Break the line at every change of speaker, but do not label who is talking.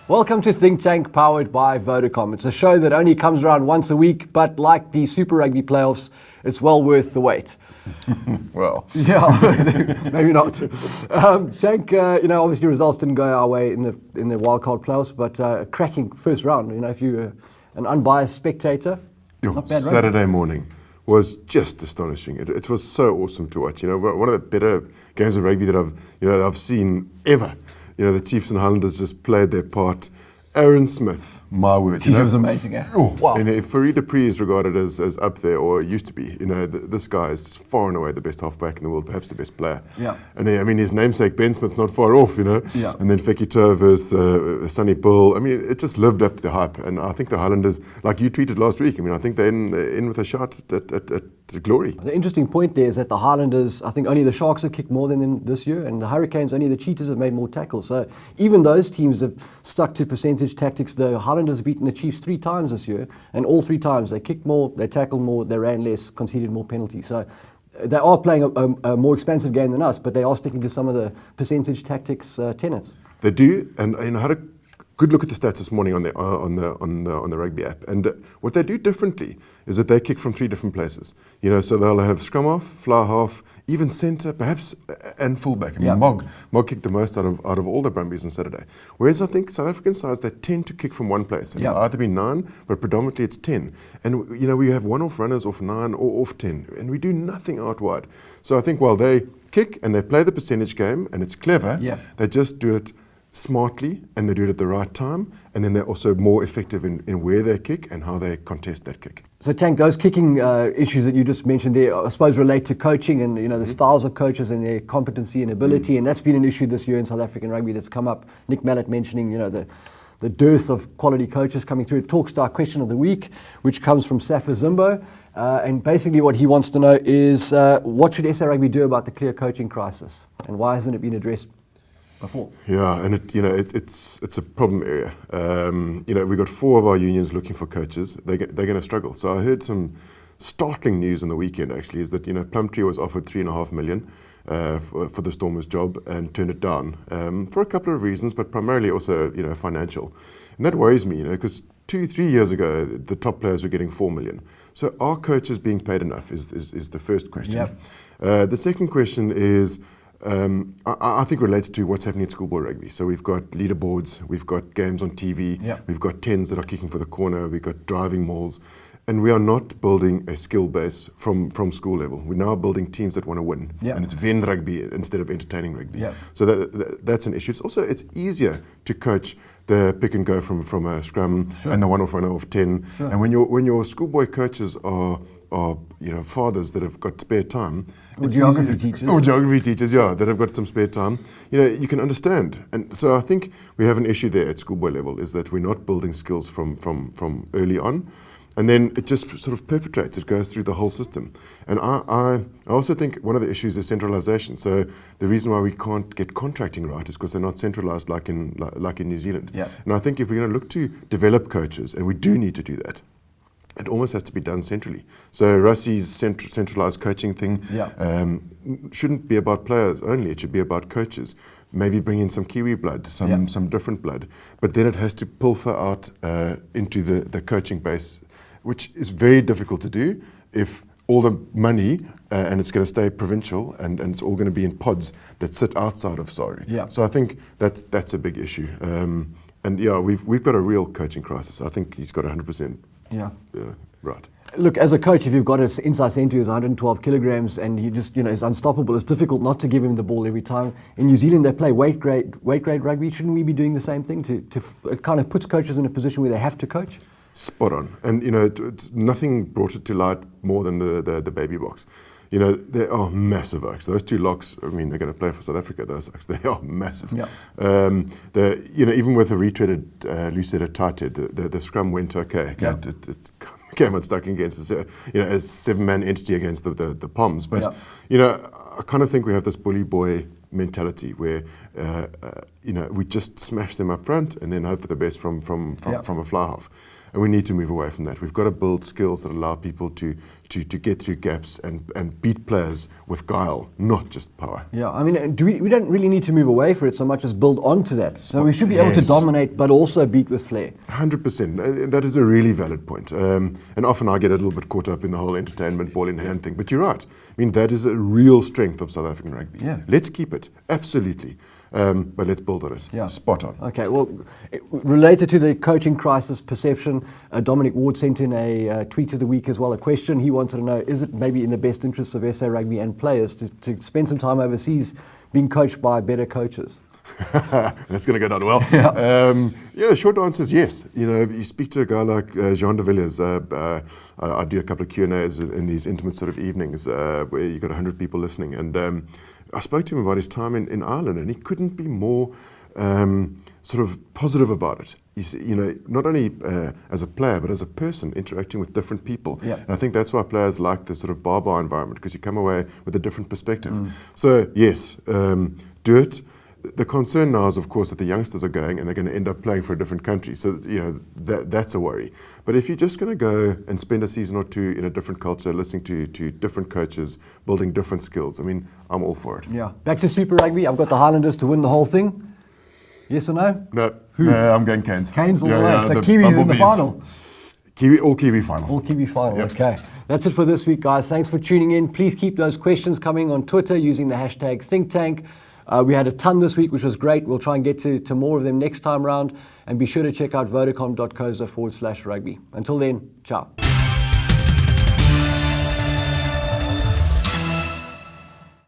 Welcome to Think Tank, powered by Vodacom. It's a show that only comes around once a week, but like the Super Rugby playoffs, it's well worth the wait.
Well,
yeah, maybe not. Tank, obviously results didn't go our way in the wildcard playoffs, but a cracking first round. If you're an unbiased spectator, not bad.
Saturday morning was just astonishing. It was so awesome to watch. One of the better games of rugby that I've seen ever. The Chiefs and Highlanders just played their part. Aaron Smith, my word.
He was amazing, eh?
Oh,
wow.
And if Farid Dupree is regarded as up there, or used to be, this guy is far and away the best halfback in the world, perhaps the best player.
Yeah.
And his namesake, Ben Smith, not far off,
Yeah.
And then Fekito versus Sonny Paul. It just lived up to the hype. And I think the Highlanders, like you tweeted last week, I think they're in with a shot at glory.
The interesting point there is that the Highlanders, I think only the Sharks have kicked more than them this year, and the Hurricanes, only the Cheetahs have made more tackles. So even those teams have stuck to percentage tactics. The Highlanders have beaten the Chiefs 3 times this year, and all 3 times they kicked more, they tackled more, they ran less, conceded more penalties. So they are playing a more expansive game than us, but they are sticking to some of the percentage tactics tenets.
They do, and I had a good look at the stats this morning on the rugby app, and what they do differently is that they kick from 3 different places. So they'll have scrum half, fly half, even centre, perhaps, and fullback. Mog kicked the most out of all the Brumbies on Saturday. Whereas I think South African sides, they tend to kick from one place. It'll either be 9, but predominantly it's 10. And we have one-off runners off 9 or off 10, and we do nothing out wide. So I think while they kick and they play the percentage game, and it's clever, they just do it smartly, and they do it at the right time, and then they're also more effective in where they kick and how they contest that kick.
So Tank, those kicking issues that you just mentioned there, I suppose relate to coaching and the styles of coaches and their competency and ability, and that's been an issue this year in South African rugby that's come up. Nick Mallett mentioning the dearth of quality coaches coming through. It talks to our question of the week, which comes from Safa Zimbo, and basically what he wants to know is what should SA Rugby do about the clear coaching crisis, and why hasn't it been addressed before?
Yeah, and it's a problem area. We've got 4 of our unions looking for coaches. They're going to struggle. So I heard some startling news on the weekend. Actually, is that Plumtree was offered $3.5 million for the Stormers job and turned it down for a couple of reasons, but primarily also financial. And that worries me, because 2-3 years ago the top players were getting $4 million. So are coaches being paid enough? Is the first question.
Yep.
The second question is, I think relates to what's happening in schoolboy rugby. So we've got leaderboards, we've got games on TV, we've got 10s that are kicking for the corner, we've got driving mauls, and we are not building a skill base from school level. We're now building teams that want to win, and it's wen rugby instead of entertaining rugby. So that's an issue. It's easier to coach the pick and go from a scrum and the one-off runner off 10. And when your schoolboy coaches are fathers that have got spare time,
or geography teachers,
that have got some spare time, you can understand. And so I think we have an issue there at schoolboy level, is that we're not building skills from early on. And then it just sort of perpetrates. It goes through the whole system. And I also think one of the issues is centralization. So the reason why we can't get contracting right is because they're not centralized like in New Zealand. And I think if we're going to look to develop coaches, and we do need to do that, it almost has to be done centrally. So Russie's centralized coaching thing shouldn't be about players only. It should be about coaches. Maybe bring in some Kiwi blood, some different blood. But then it has to pilfer out into the coaching base, which is very difficult to do if all the money, and it's going to stay provincial, and it's all going to be in pods that sit outside of SARI. So I think that's a big issue. We've got a real coaching crisis. I think he's got 100%. Right.
Look, as a coach, if you've got an inside centre who's 112 kilograms and you just, is unstoppable, it's difficult not to give him the ball every time. In New Zealand, they play weight grade rugby. Shouldn't we be doing the same thing? It kind of puts coaches in a position where they have to coach?
Spot on. And, nothing brought it to light more than the baby box. They are massive oaks. Those 2 locks, they're going to play for South Africa, those oaks. They are massive. Even with a retreaded Lucetta tight head, the scrum went okay. It came unstuck against a 7-man entity against the Poms. But, I kind of think we have this bully boy mentality where, we just smash them up front and then hope for the best from a fly half. And we need to move away from that. We've got to build skills that allow people to to get through gaps and beat players with guile, not just power.
Yeah, I mean, we don't really need to move away from it so much as build onto that. So we should be able to
Yes.
dominate, but also beat with flair.
100%. That is a really valid point. And often I get a little bit caught up in the whole entertainment ball in hand thing. But you're right. I mean, that is a real strength of South African rugby.
Yeah.
Let's keep it. Absolutely. But let's build on it.
Yeah.
Spot on.
Okay, well, related to the coaching crisis perception, Dominic Ward sent in a tweet of the week as well, a question. He wanted to know, is it maybe in the best interests of SA Rugby and players to spend some time overseas being coached by better coaches?
That's going to go down well. The short answer is yes. You speak to a guy like Jean de Villiers. I do a couple of Q&As in these intimate sort of evenings where you've got 100 people listening. And I spoke to him about his time in Ireland, and he couldn't be more sort of positive about it. Not only as a player, but as a person interacting with different people.
Yeah.
And I think that's why players like this sort of bar environment, because you come away with a different perspective. So yes, do it. The concern now is, of course, that the youngsters are going and they're going to end up playing for a different country. So, that's a worry. But if you're just going to go and spend a season or two in a different culture, listening to different coaches, building different skills, I mean, I'm all for it.
Yeah. Back to Super Rugby. I've got the Highlanders to win the whole thing. Yes or no?
No. I'm going Canes.
Canes all the way. So Kiwis in the final.
All Kiwi final.
All Kiwi final,
Yep.
Okay. That's it for this week, guys. Thanks for tuning in. Please keep those questions coming on Twitter using the hashtag ThinkTank. We had a ton this week, which was great. We'll try and get to more of them next time round. And be sure to check out vodacom.co/rugby. Until then, ciao.